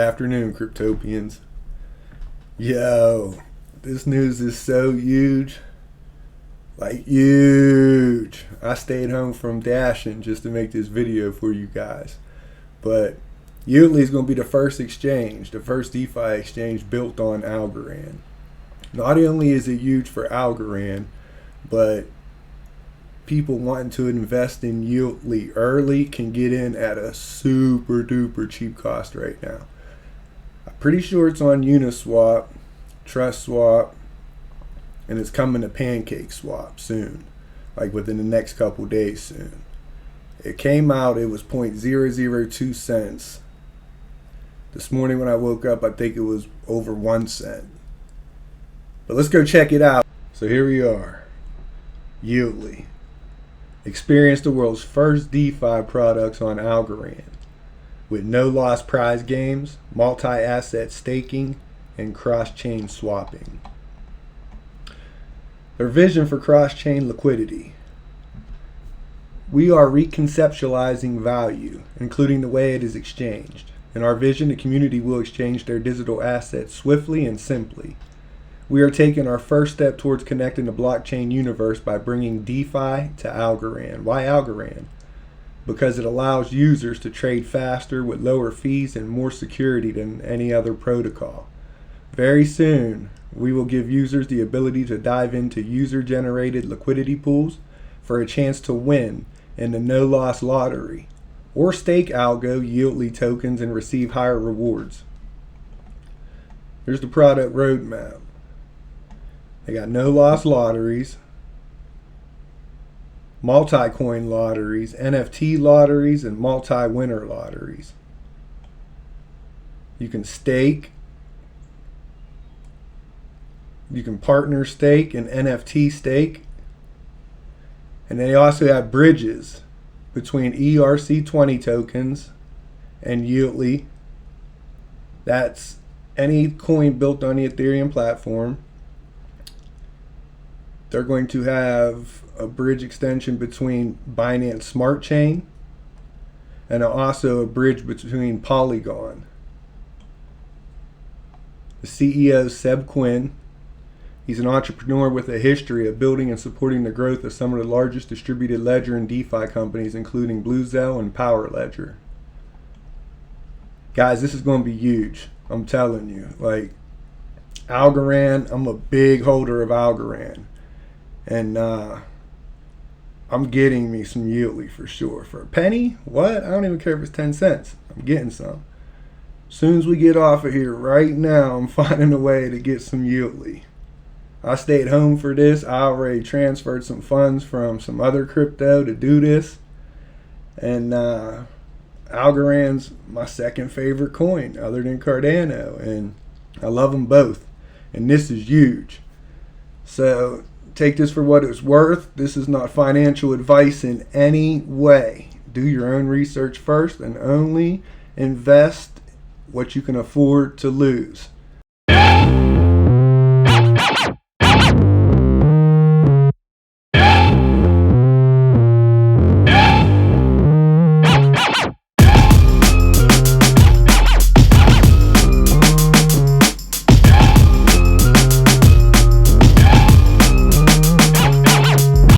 afternoon, Cryptopians. Yo, this news is so huge. Like, huge. I stayed home from dashing just to make this video for you guys. But Yieldly is going to be the first exchange, the first DeFi exchange built on Algorand. Not only is it huge for Algorand, but people wanting to invest in Yieldly early can get in at a super duper cheap cost right now. I'm pretty sure it's on Uniswap, Trust Swap, and it's coming to pancake swap soon, like within the next couple days soon. It came out, it was 0.002 cents. This morning when I woke up, I think it was over 1 cent. But let's go check it out. So here we are, Yieldly. Experience the world's first DeFi products on Algorand with no-loss prize games, multi-asset staking, and cross-chain swapping. Their vision for cross-chain liquidity. We are reconceptualizing value, including the way it is exchanged. In our vision, the community will exchange their digital assets swiftly and simply. We are taking our first step towards connecting the blockchain universe by bringing DeFi to Algorand. Why Algorand? Because it allows users to trade faster with lower fees and more security than any other protocol. Very soon, we will give users the ability to dive into user-generated liquidity pools for a chance to win in the no-loss lottery, or stake algo Yieldly tokens and receive higher rewards. Here's the product roadmap. They got no-loss lotteries, multi-coin lotteries, NFT lotteries, and multi-winner lotteries. You can stake. You can partner stake and NFT stake. And they also have bridges between ERC20 tokens and Yieldly. That's any coin built on the Ethereum platform. They're going to have a bridge extension between Binance Smart Chain and also a bridge between Polygon. The CEO, Seb Quinn, he's an entrepreneur with a history of building and supporting the growth of some of the largest distributed ledger and DeFi companies, including BlueZelle and Power Ledger. Guys, this is going to be huge. I'm telling you. Like, Algorand, I'm a big holder of Algorand. And I'm getting me some Yieldly for sure. For a penny? What? I don't even care if it's 10 cents. I'm getting some. As soon as we get off of here right now, I'm finding a way to get some Yieldly. I stayed home for this. I already transferred some funds from some other crypto to do this. And Algorand's my second favorite coin other than Cardano. And I love them both. And this is huge. So take this for what it's worth. This is not financial advice in any way. Do your own research first and only invest what you can afford to lose.